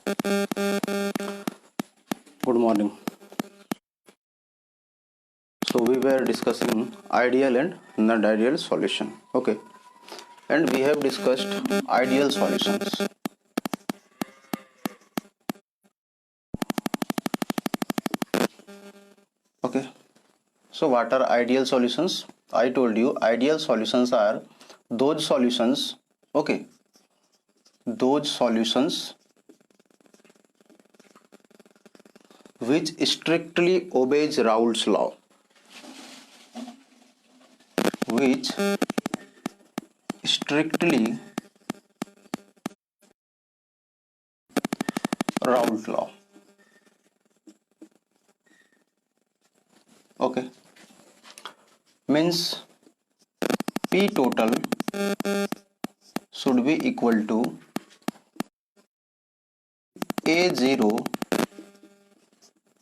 Good morning. So we were discussing ideal and non-ideal solution. Okay, and we have discussed ideal solutions. Okay, so what are ideal solutions? I told you ideal solutions are those solutions. Okay, those solutions which strictly obeys Raoult's law, which strictly Raoult law. Okay, means P total should be equal to A0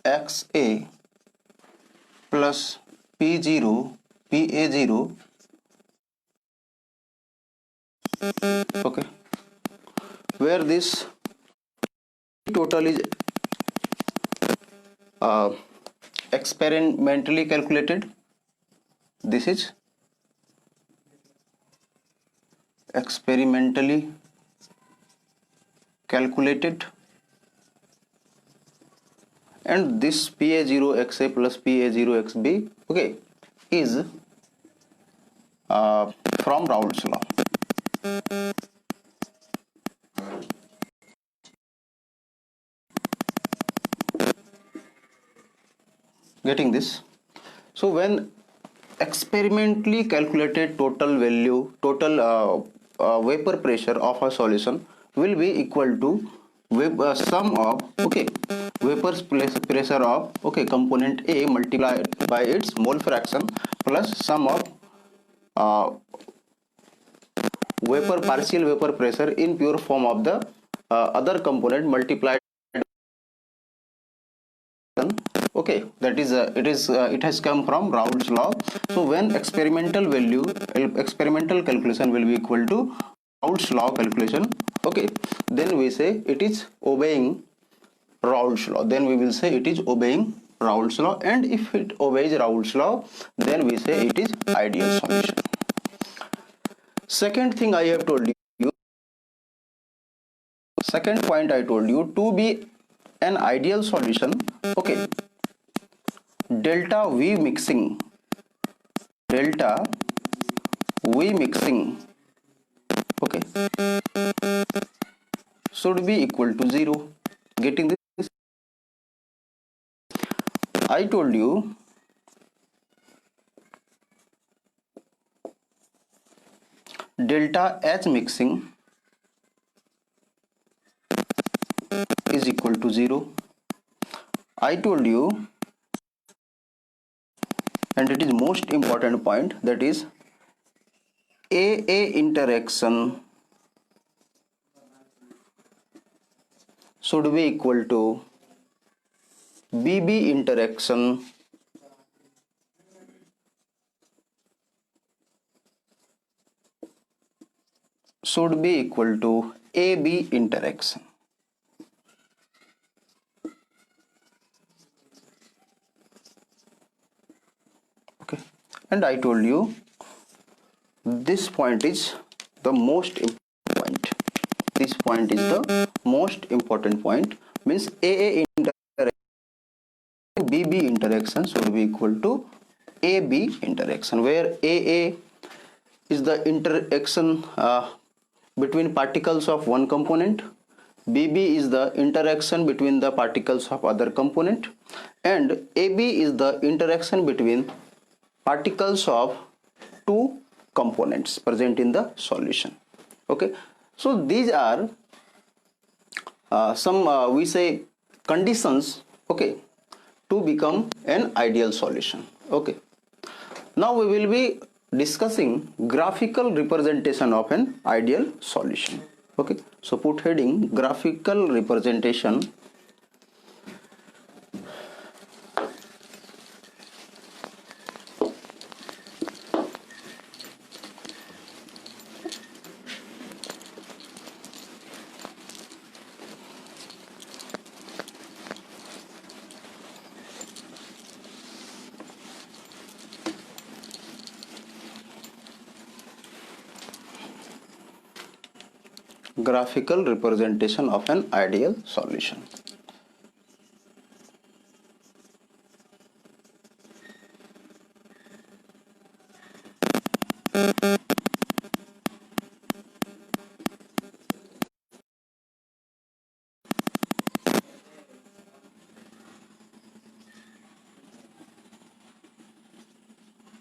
XA plus P0 PA0. Okay, where this total is experimentally calculated. This is experimentally calculated, and this PA0 XA plus PA0 XB, okay, is from Raoult's law. Getting this? So when experimentally calculated total vapor pressure of a solution will be equal to sum of vapor pressure of component A multiplied by its mole fraction plus sum of partial vapor pressure in pure form of the other component multiplied. Okay, that is it has come from Raoult's law. So when experimental calculation will be equal to Raoult's law calculation, okay, then we say it is obeying Raoult's law. Then we will say it is obeying Raoult's law, and if it obeys Raoult's law, then we say it is ideal solution. Second thing I have told you, second point I told you, to be an ideal solution, okay, delta V mixing okay, should be equal to 0. Getting this? I told you delta H mixing is equal to 0. I told you, and it is most important point, that is AA interaction should be equal to BB interaction should be equal to AB interaction. Okay, and I told you this point is the most important point. This point is the most important point, means AA interaction BB interaction should be equal to AB interaction, where AA is the interaction between particles of one component, BB is the interaction between the particles of other component, and AB is the interaction between particles of two components present in the solution. Okay, so these are some we say conditions, okay, to become an ideal solution. Okay, now we will be discussing graphical representation of an ideal solution. Okay, so put heading graphical representation. Graphical representation of an ideal solution.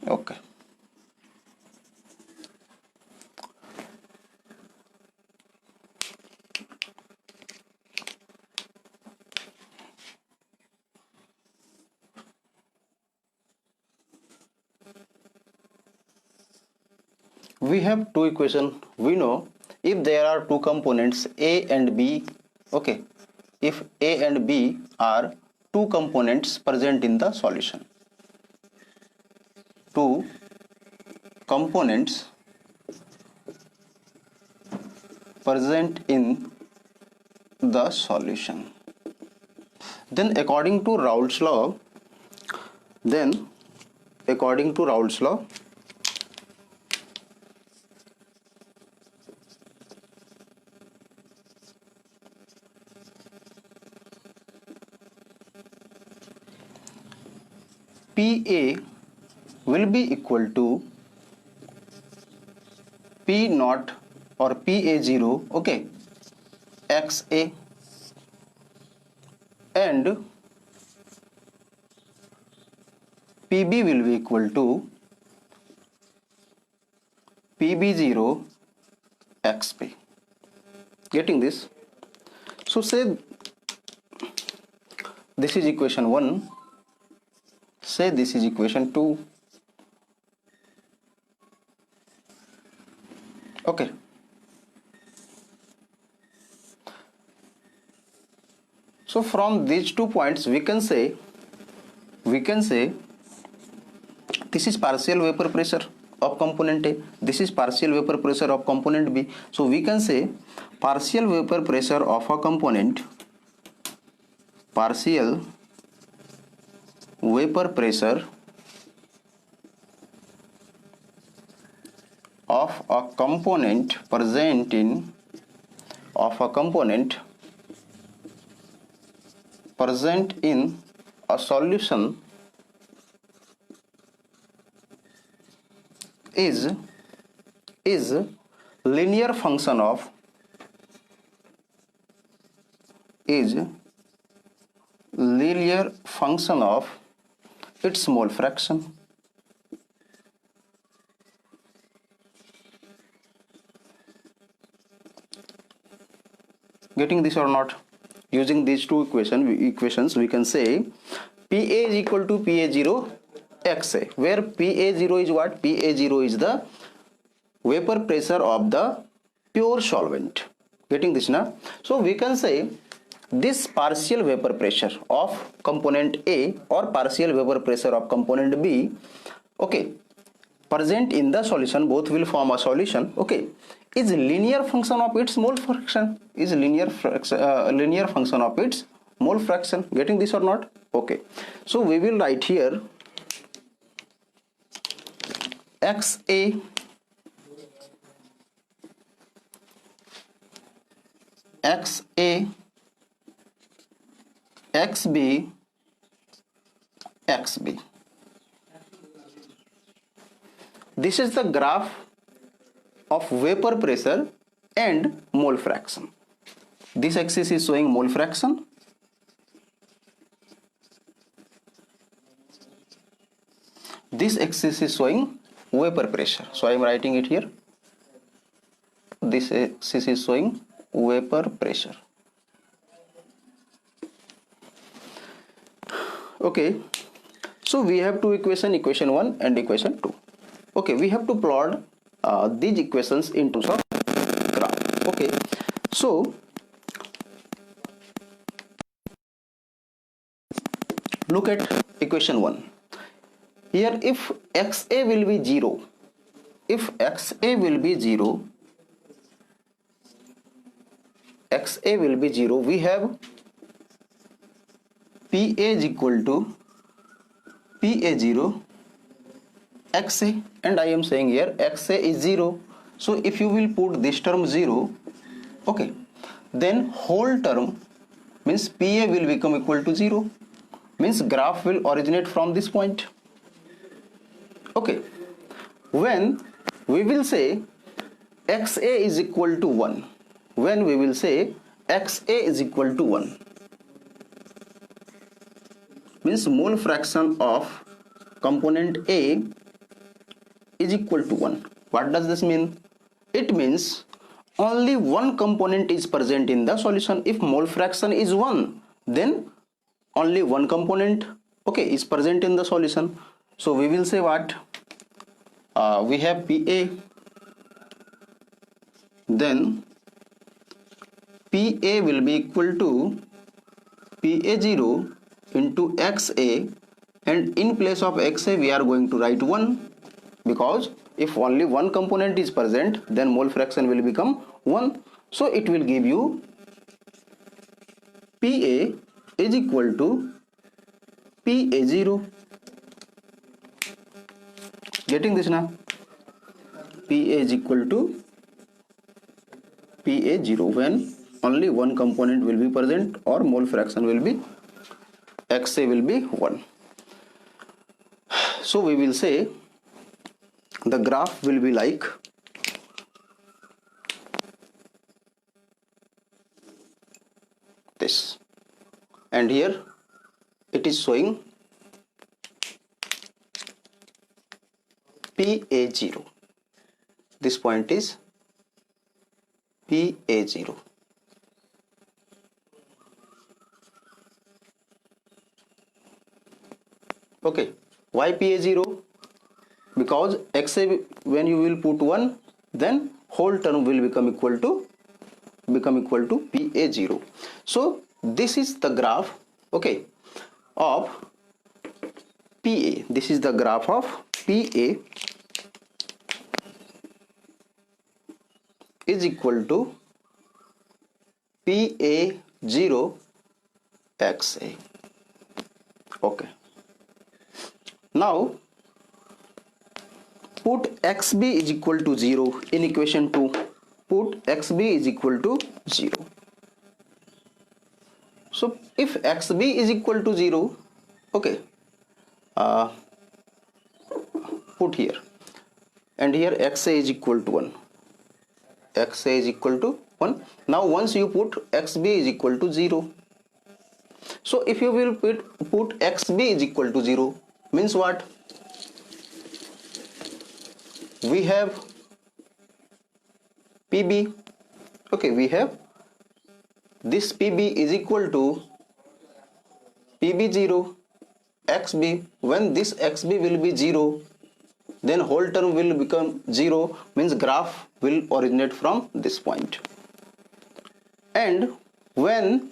Okay. We have two equations. We know if there are two components A and B, okay, if A and B are two components present in the solution, two components present in the solution, then according to Roult'S law, then according to Roult'S law, PA will be equal to P naught or PA0, okay, XA, and PB will be equal to PB0 XP. Getting this? So say this is equation 1, say this is equation 2. Okay. So from these 2 points we can say this is partial vapor pressure of component A, this is partial vapor pressure of component B. So we can say partial vapor pressure of a component, partial vapor pressure of a component present in a solution is linear function of its mole fraction. Getting this or not? Using these two equations we can say PA is equal to PA0 XA, where PA0 is what? PA0 is the vapor pressure of the pure solvent. Getting this now? So we can say this partial vapor pressure of component A or partial vapor pressure of component B, okay, present in the solution, both will form a solution, okay, is linear function of its mole fraction, linear function of its mole fraction. Getting this or not? Okay, so we will write here XA XB XB. This is the graph of vapor pressure and mole fraction. This axis is showing mole fraction, this axis is showing vapor pressure. So I am writing it here. This axis is showing vapor pressure. Okay, so we have two equations, equation 1 and equation 2. Okay, we have to plot these equations in terms of graph. Okay, so look at equation 1. Here if XA will be 0, we have PA is equal to PA0 XA, and I am saying here XA is 0. So if you will put this term 0, Okay, then whole term means PA will become equal to 0, means graph will originate from this point. Okay, when we will say XA is equal to 1, when we will say XA is equal to 1, means mole fraction of component A is equal to 1. What does this mean? It means only one component is present in the solution. If mole fraction is 1, then only one component, okay, is present in the solution. So we will say what? We have PA, then PA will be equal to PA0 into XA, and in place of XA we are going to write 1, because if only one component is present, then mole fraction will become 1. So it will give you PA is equal to PA0. Getting this now? PA is equal to PA0 when only one component will be present, or mole fraction will be XA will be 1. So we will say the graph will be like this, and here it is showing PA0. This point is PA0. Okay, why PA0? Because XA, when you will put 1, then whole term will become equal to PA0. So this is the graph, okay, of PA. This is the graph of PA is equal to PA0 XA. Okay. Now put XB is equal to 0 in equation 2. Put XB is equal to 0. So if XB is equal to 0, okay, put here, and here XA is equal to 1. XA is equal to 1. Now once you put XB is equal to 0, so if you will put XB is equal to 0, means what? We have PB, okay, we have this PB is equal to PB0 XB. When this XB will be 0, then whole term will become 0, means graph will originate from this point. And when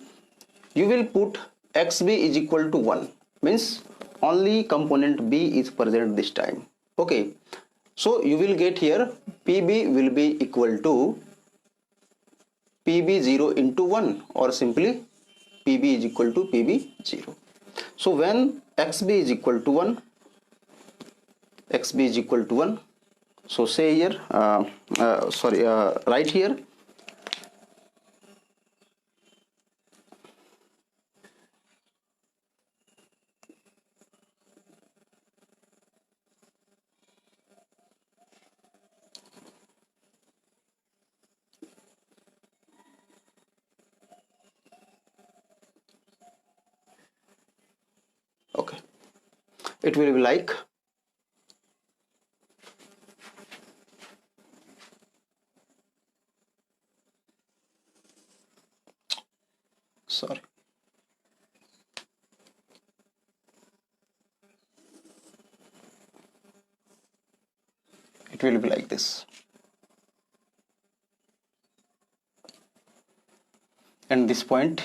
you will put XB is equal to 1, means only component B is present this time. Okay, so you will get here PB will be equal to PB0 into 1, or simply PB is equal to PB0. So when XB is equal to 1, XB is equal to 1, so say here, write here okay, it will be like sorry, it will be like this, and this point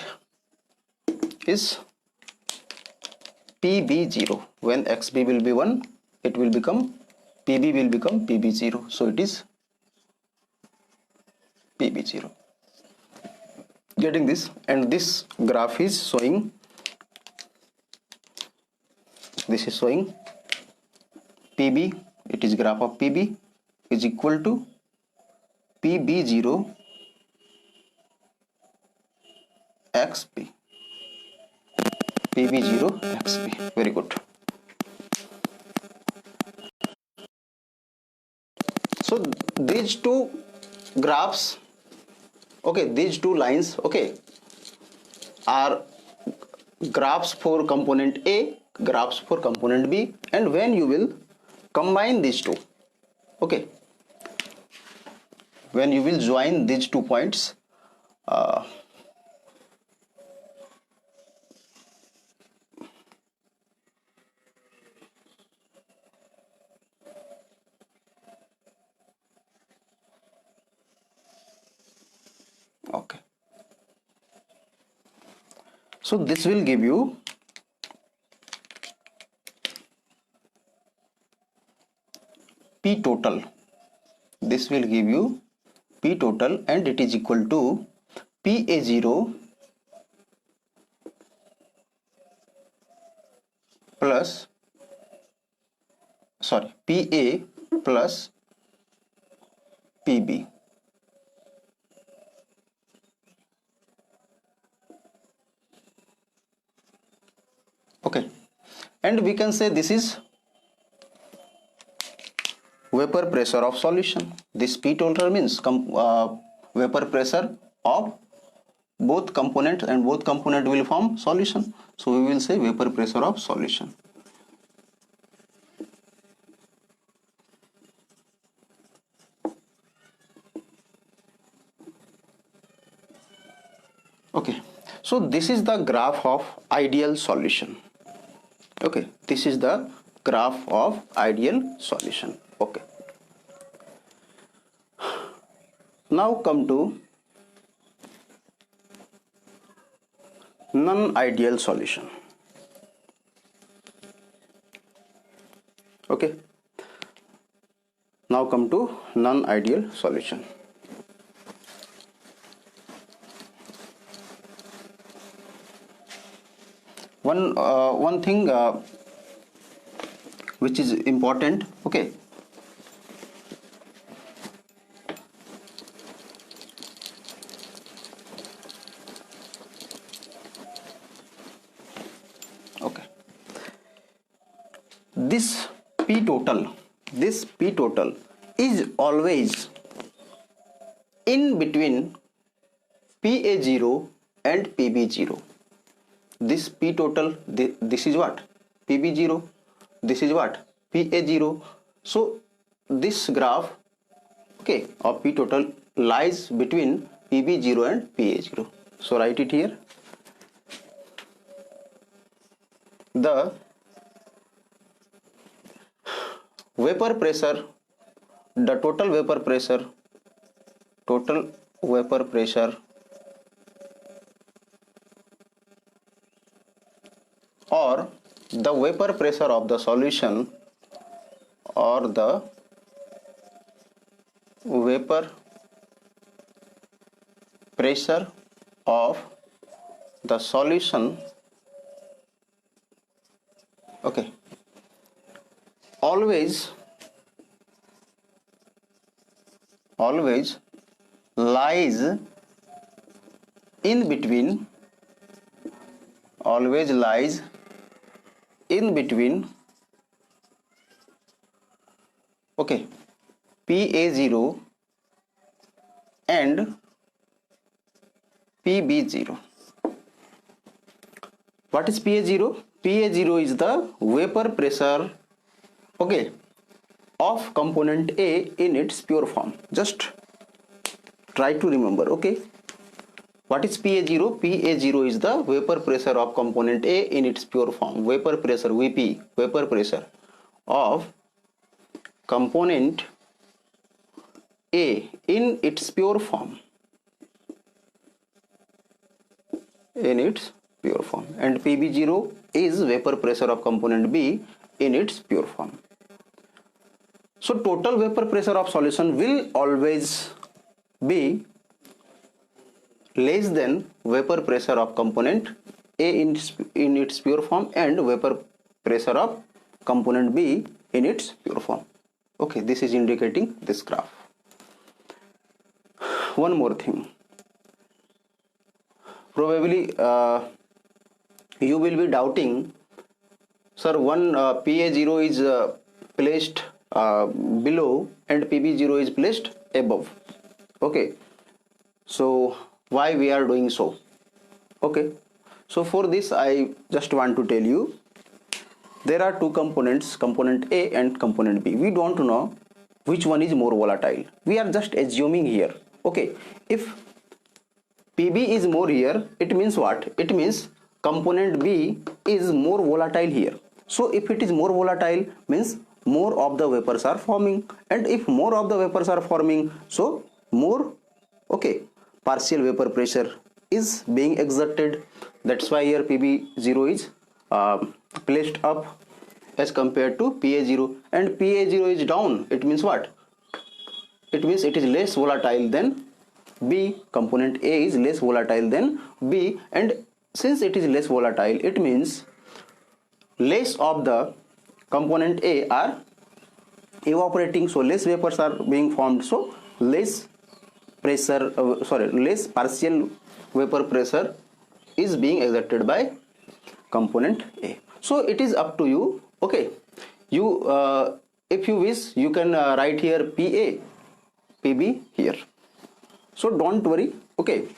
is PB0. When XB will be 1, it will become PB will become PB0, so it is PB0. Getting this? And this graph is showing, this is showing PB, it is graph of PB is equal to PB0 xp, pb0 xp. Very good. So these two graphs, okay, these two lines, okay, are graphs for component A, graphs for component B, and when you will combine these two, okay, when you will join these 2 points, okay, so this will give you P total. This will give you P total, and it is equal to PA0 plus, sorry, PA plus PB. Okay, and we can say this is vapor pressure of solution. This P total means vapor pressure of both component, and both component will form solution. So we will say vapor pressure of solution. Okay, so this is the graph of ideal solution. Okay, this is the graph of ideal solution. Okay, now come to non-ideal solution. Okay, now come to non-ideal solution. One thing which is important, okay, okay, this P total is always in between PA0 and PB0. This P total, this is what? PB0, this is what? PA0. So this graph, okay, of P total lies between PB0 and PA0. So write it here. The vapor pressure, the total vapor pressure or the vapor pressure of the solution, or the vapor pressure of the solution, okay, always lies in between, okay, PA0 and PB0. What is PA0? PA0 is the vapor pressure, okay, of component A in its pure form. Just try to remember, okay. What is PA0? PA0 is the vapor pressure of component A in its pure form. Vapor pressure, VP, vapor pressure of component A in its pure form. And PB0 is vapor pressure of component B in its pure form. So total vapor pressure of solution will always be less than vapor pressure of component A in its pure form, and vapor pressure of component B in its pure form. Okay, this is indicating this graph. One more thing. probably you will be doubting, sir, one PA0 is placed below and PB0 is placed above. Okay, so why we are doing so? Okay, so for this I just want to tell you, there are two components, component A and component B. We don't know which one is more volatile. We are just assuming here. Okay, if PB is more here, it means what? It means component B is more volatile here. So if it is more volatile, means more of the vapors are forming, and if more of the vapors are forming, so more, okay, partial vapor pressure is being exerted. That's why here PB0 is placed up as compared to PA0, and PA0 is down. It means what? It means it is less volatile than B. Component A is less volatile than B, and since it is less volatile, it means less of the component A are evaporating, so less vapors are being formed, so less pressure, less partial vapor pressure is being exerted by component A. So it is up to you. Okay, you if you wish, you can write here PA, PB here. So don't worry. Okay,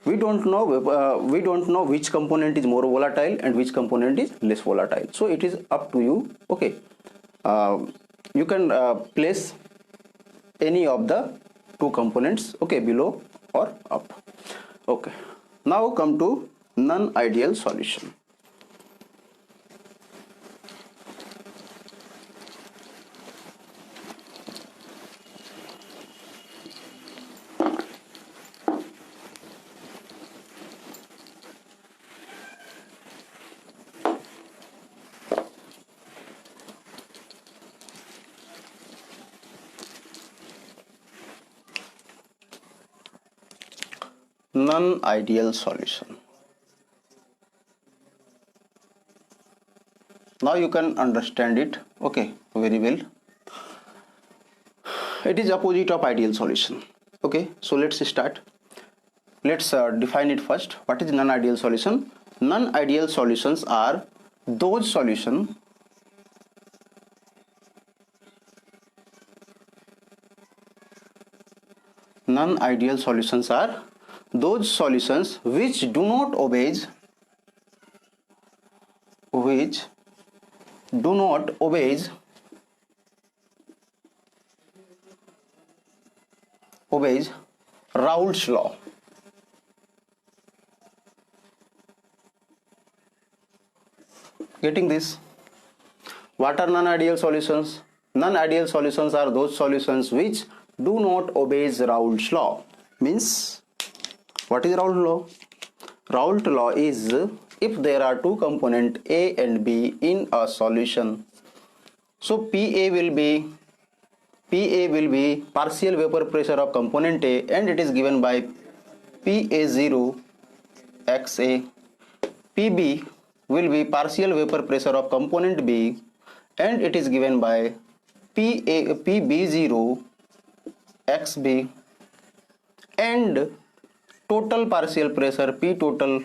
we don't know which component is more volatile and which component is less volatile. So it is up to you. Okay, you can place any of the two components, okay, below or up. Okay, now come to non-ideal solution. Non-ideal solution. Now you can understand it, okay, very well. It is opposite of ideal solution. Okay, so let's start. Let's define it first. What is non-ideal solution? Non-ideal solutions are those solutions non-ideal solutions are those solutions which do not obey Raoult's law. Getting this? What are non-ideal solutions? Non-ideal solutions are those solutions which do not obey Raoult's law. Means, what is Raoult's law? Raoult's law is, if there are two components A and B in a solution, so PA will be partial vapor pressure of component A, and it is given by PA0 XA. PB will be partial vapor pressure of component B, and it is given by PB0 XB, and total partial pressure P total,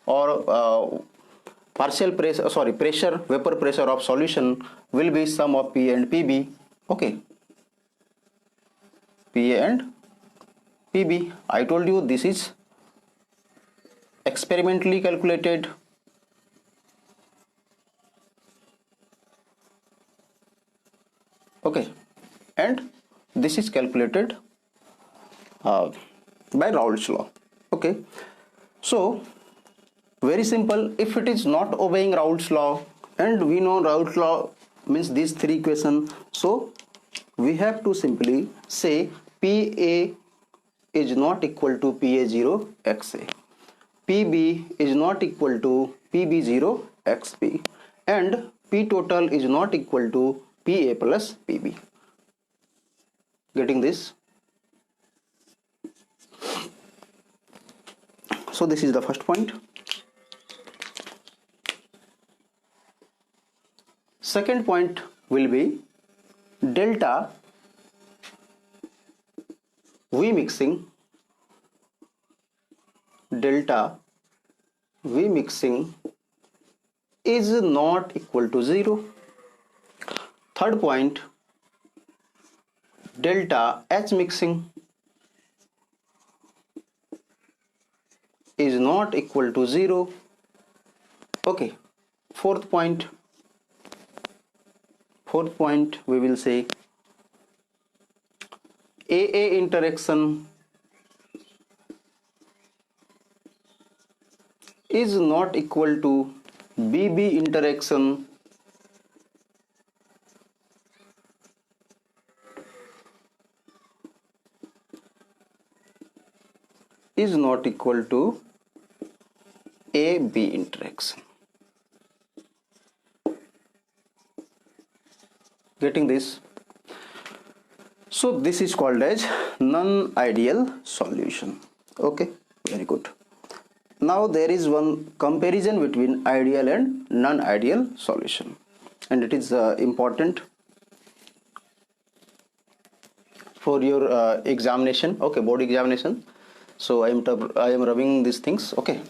or partial pressure, pressure, vapor pressure of solution will be sum of P and PB. Okay, PA and PB. I told you this is experimentally calculated. Okay, and this is calculated by Raoult's law. Okay, so very simple. If it is not obeying Raoult's law, and we know Raoult's law means these three equations, so we have to simply say PA is not equal to PA0 XA, PB is not equal to PB0 XB, and P total is not equal to PA plus PB. Getting this? So this is the first point. Second point will be delta V mixing delta V mixing is not equal to 0. Third point, delta H mixing is not equal to 0. Okay. Fourth point we will say AA interaction is not equal to BB interaction is not equal to AB interaction. Getting this? So this is called as non-ideal solution. Okay, very good. Now there is one comparison between ideal and non-ideal solution, and it is important for your examination. Okay, board examination. So I am rubbing these things. Okay.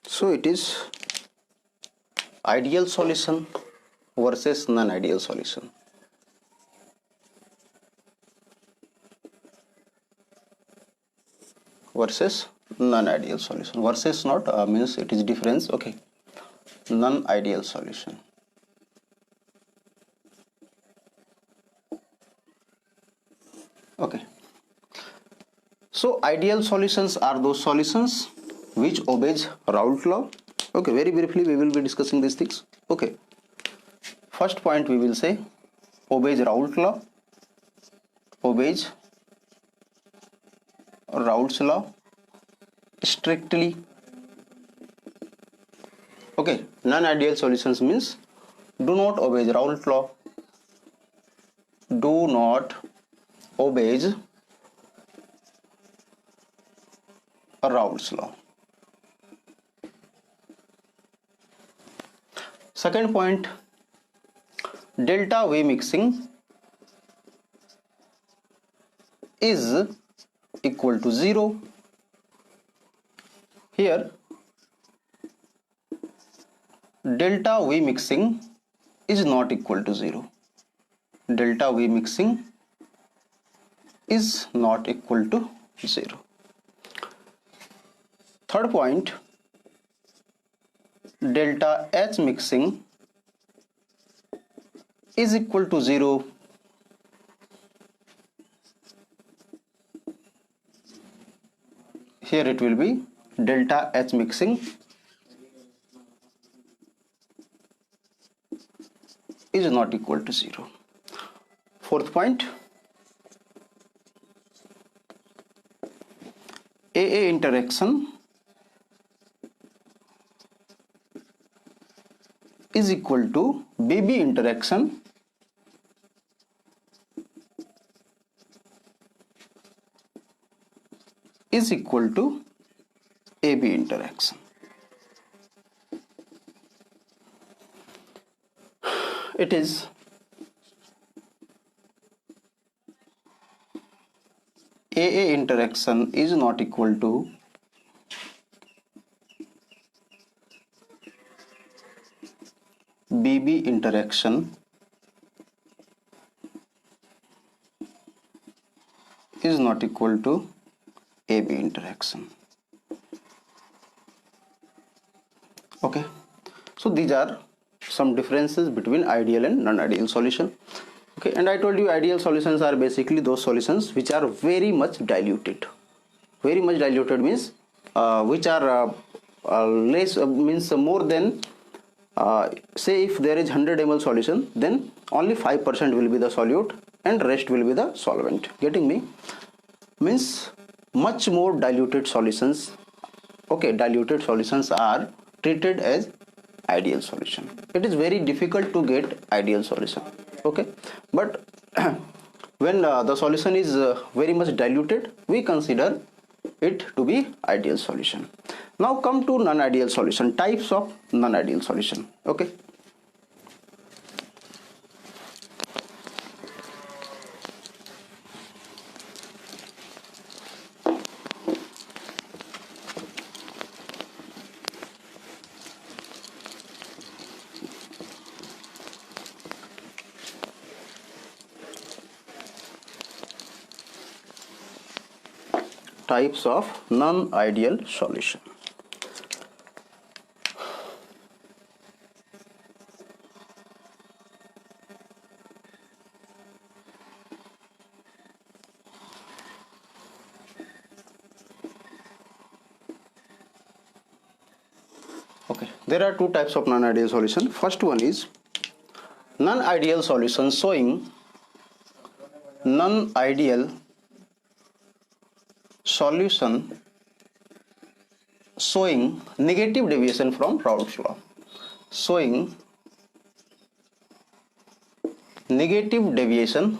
So it is ideal solution versus non-ideal solution. Versus non-ideal solution. Versus not means it is difference. Okay. Non-ideal solution. Okay. So ideal solutions are those solutions which obeys Raoult law. Okay, very briefly we will be discussing these things. Okay, first point we will say obeys Raoult law. Obeys Raoult's law strictly. Okay, non-ideal solutions means do not obey Raoult law. Do not obeys Raoult's law. Second point, delta V mixing is equal to 0. Here delta V mixing is not equal to 0. Delta V mixing is not equal to 0. Third point, delta H mixing is equal to 0. Here it will be delta H mixing is not equal to 0. Fourth point, AA interaction is equal to BB interaction is equal to AB interaction. It is AA interaction is not equal to BB interaction is not equal to AB interaction. Okay, so these are some differences between ideal and non-ideal solution. Okay, and I told you ideal solutions are basically those solutions which are very much diluted. Very much diluted means which are less means more than say if there is 100 ml solution, then only 5% will be the solute and rest will be the solvent. Getting me? Means much more diluted solutions. Okay, diluted solutions are treated as ideal solution. It is very difficult to get ideal solution. Okay, but when the solution is very much diluted, we consider it to be ideal solution. Now come to non-ideal solution, types of non-ideal solution. Okay. Types of non-ideal solution. Okay, there are two types of non-ideal solution. First one is non-ideal solution showing non-ideal solution showing negative deviation from Roult'S law. Showing negative deviation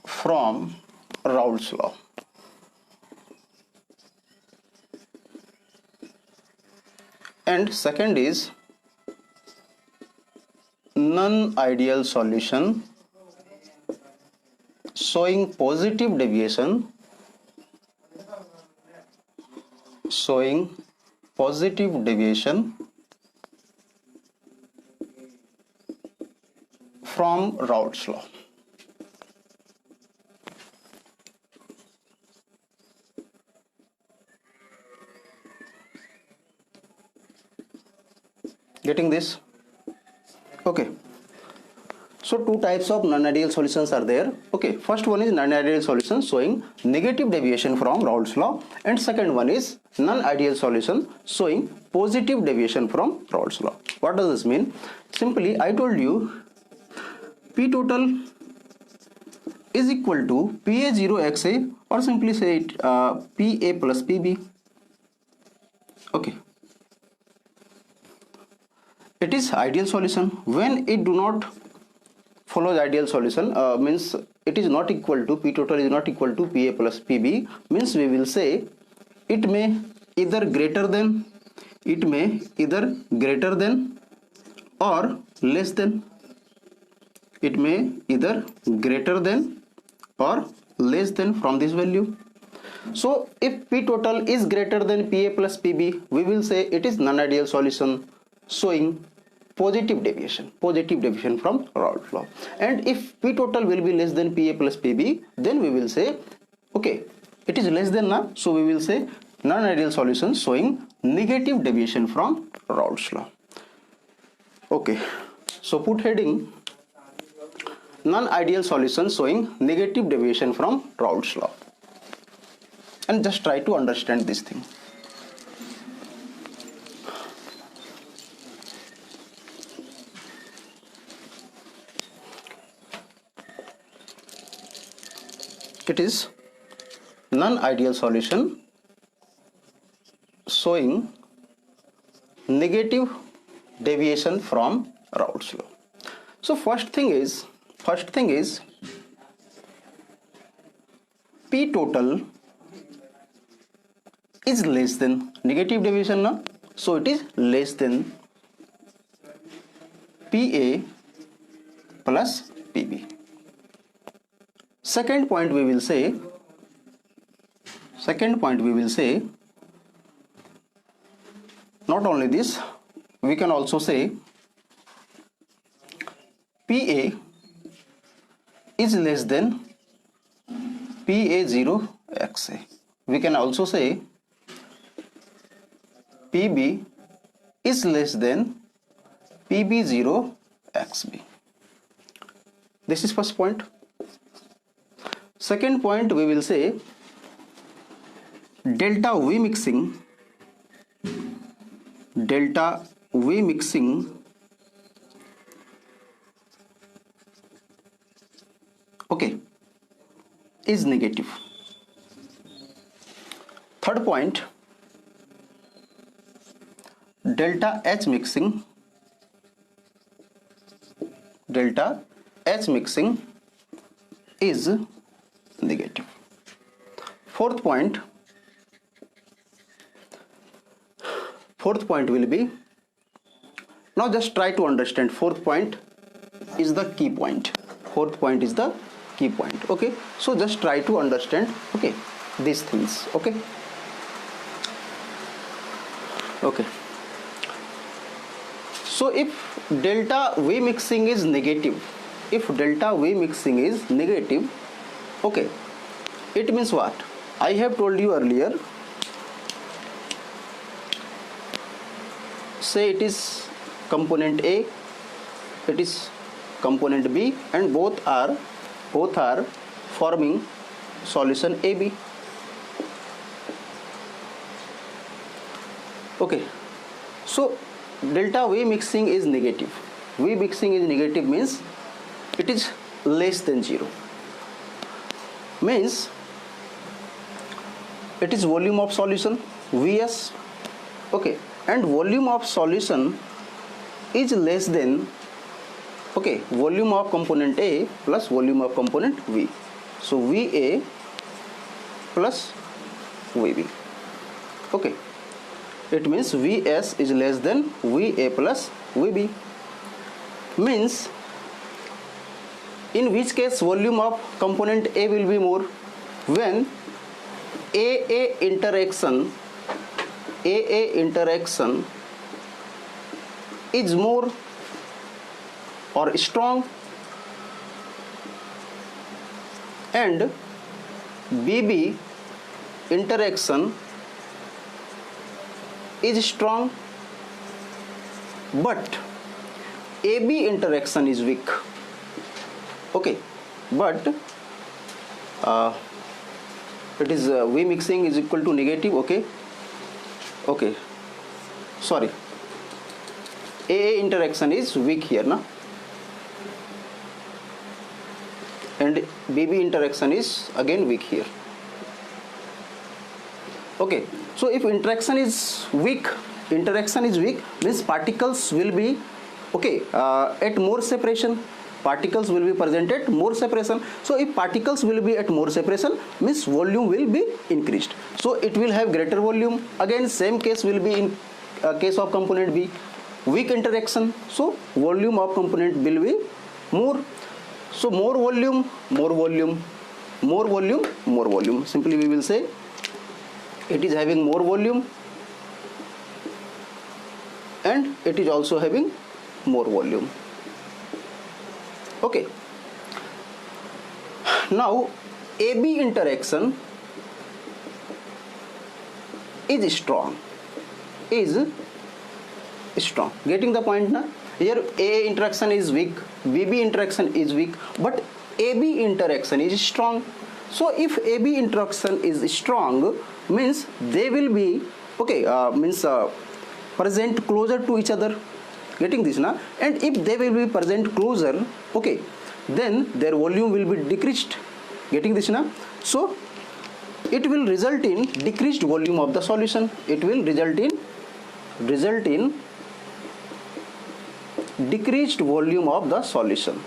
from Roult'S law. And second is non-ideal solution showing positive deviation from Roult'S law. Getting this? Okay. So two types of non-ideal solutions are there. Okay, first one is non-ideal solution showing negative deviation from Roult'S law, and second one is non-ideal solution showing positive deviation from Roult'S law. What does this mean? Simply, I told you P total is equal to PA0XA, or simply say it PA plus PB. Okay. It is ideal solution. When it do not follow the ideal solution, means it is not equal to, P total is not equal to PA plus PB, means we will say it may either greater than or less than. It may either greater than or less than from this value. So if P total is greater than PA plus PB, we will say it is non-ideal solution showing positive deviation from Roult'S law. And if P total will be less than PA plus PB, then we will say, okay, it is less than now, so we will say non-ideal solution showing negative deviation from Roult'S law. Okay, so put heading non-ideal solution showing negative deviation from Roult'S law, and just try to understand this thing. It is non-ideal solution showing negative deviation from Roult'S law. So first thing is P total is less than negative deviation now, so it is less than PA plus PB. Second point we will say not only this, we can also say PA is less than PA0XA. We can also say PB is less than PB0XB. This is first point. Second point, we will say delta V mixing okay, is negative. Third point, delta H mixing is negative. Fourth point will be, now just try to understand. Fourth point is the key point. Okay, so just try to understand, okay, these things. Okay. So if delta V mixing is negative, okay, it means what? I have told you earlier, say it is component A, it is component B, and both are forming solution AB. Okay, so delta V mixing is negative. V mixing is negative means it is less than 0. Means it is volume of solution Vs. Okay, and volume of solution is less than, okay, volume of component A plus volume of component V. So Va plus Vb. Okay, it means Vs is less than Va plus Vb. Means in which case volume of component A will be more? When AA interaction is more or strong, and BB interaction is strong, but AB interaction is weak. Okay, but it is V mixing is equal to negative. Okay, sorry, AA interaction is weak here, na, and BB interaction is again weak here. Okay, so if interaction is weak means particles will be, okay, at more separation. Particles will be present at more separation. So if particles will be at more separation means volume will be increased. So it will have greater volume. Again same case will be in case of component B. Weak interaction, so volume of component will be more. So more volume. Simply we will say it is having more volume and it is also having more volume. Okay, now AB interaction is strong. Getting the point now? Here AA interaction is weak, BB interaction is weak, but AB interaction is strong. So if AB interaction is strong means they will be, okay, present closer to each other. Getting this now? And if they will be present closer, okay, then their volume will be decreased. Getting this now? So it will result in decreased volume of the solution. It will result in decreased volume of the solution.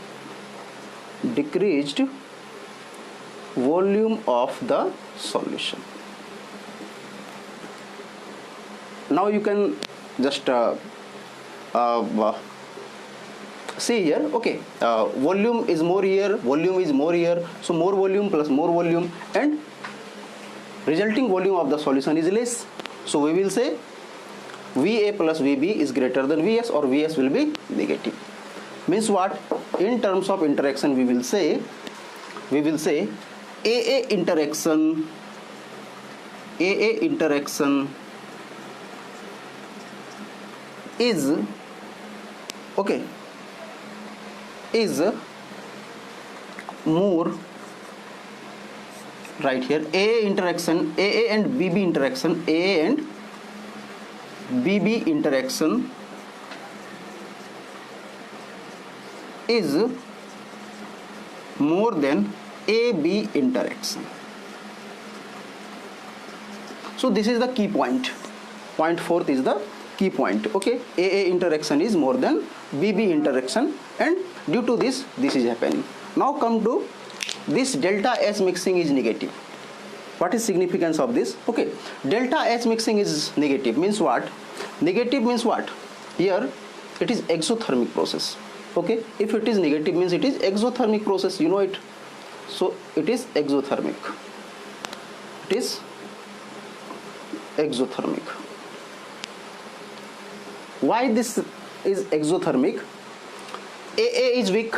Decreased volume of the solution. Now you can just see here, okay, volume is more here, so more volume plus more volume, and resulting volume of the solution is less. So we will say Va plus Vb is greater than Vs, or Vs will be negative. Means what? In terms of interaction we will say AA interaction is, okay, is more, right here, AA interaction, AA and BB interaction is more than AB interaction. So this is the key point. Point fourth is the key point. Okay, AA interaction is more than BB interaction, and due to this is happening. Now come to this delta S mixing is negative. What is significance of this? Okay, delta S mixing is negative means what? Negative means what? Here it is exothermic process. Okay, if it is negative means it is exothermic process, you know it. So it is exothermic. It is exothermic. Why this is exothermic? AA is weak.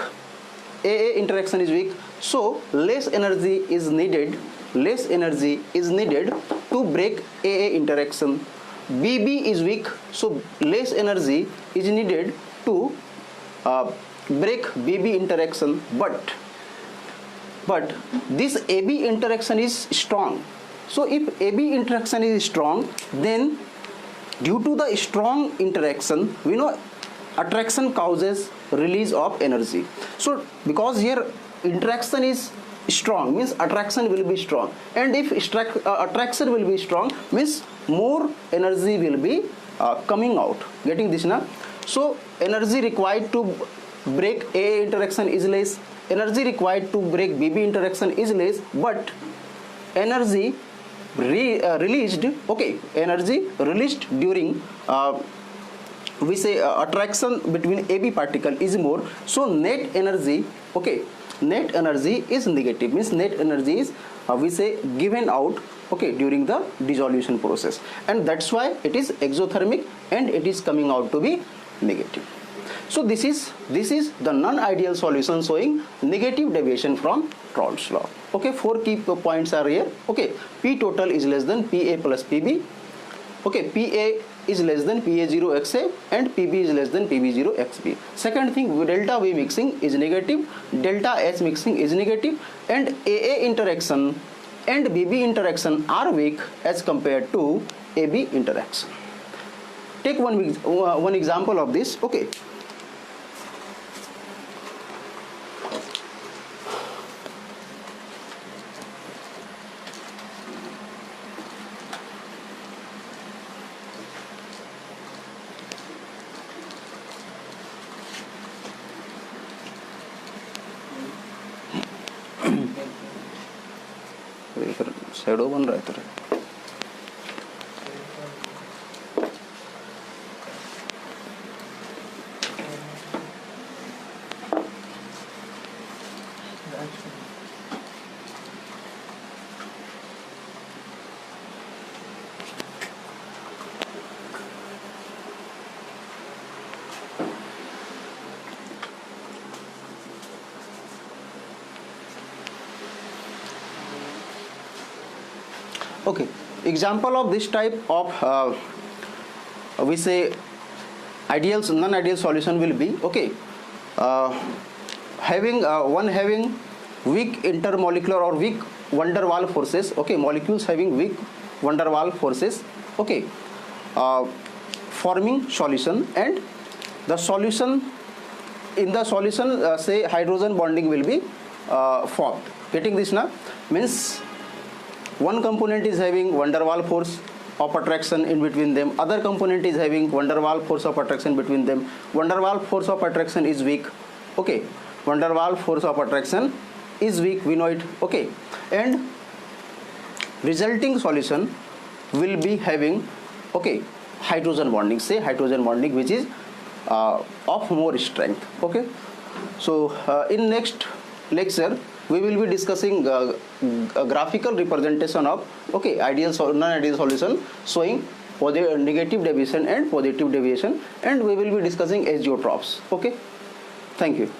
AA interaction is weak. So less energy is needed. Less energy is needed to break AA interaction. BB is weak. So less energy is needed to break BB interaction. But this AB interaction is strong. So if AB interaction is strong, then due to the strong interaction, we know attraction causes release of energy. So because here interaction is strong means attraction will be strong, and if attraction will be strong means more energy will be coming out. Getting this now? So energy required to break AA interaction is less, energy required to break BB interaction is less, but energy released, okay, energy released during we say attraction between AB particle is more. So net energy, okay, net energy is negative means net energy is we say given out, okay, during the dissolution process, and that's why it is exothermic and it is coming out to be negative. So this is the non-ideal solution showing negative deviation from Roult'S law. Okay, 4 key points are here. Okay, P total is less than PA plus PB. Okay, PA is less than PA0 XA and PB is less than PB0 XB. Second thing, delta V mixing is negative, delta S mixing is negative, and AA interaction and BB interaction are weak as compared to AB interaction. Take one example of this. Okay. Shadow बन रहा है तेरा. Okay, example of this type of we say ideal non-ideal solution will be, okay, having weak intermolecular or weak van der Waals forces, okay, molecules having weak van der Waals forces, okay, forming solution, and the solution in the solution say hydrogen bonding will be formed. Getting this now? Means one component is having van der Waals force of attraction in between them, other component is having van der Waals force of attraction between them. Van der Waals force of attraction is weak, okay, van der Waals force of attraction is weak, we know it, okay, and resulting solution will be having, okay, hydrogen bonding, say hydrogen bonding which is of more strength. Okay, so in next lecture we will be discussing a graphical representation of, okay, ideal non-ideal solution showing negative deviation and positive deviation, and we will be discussing azeotrophs. Okay, thank you.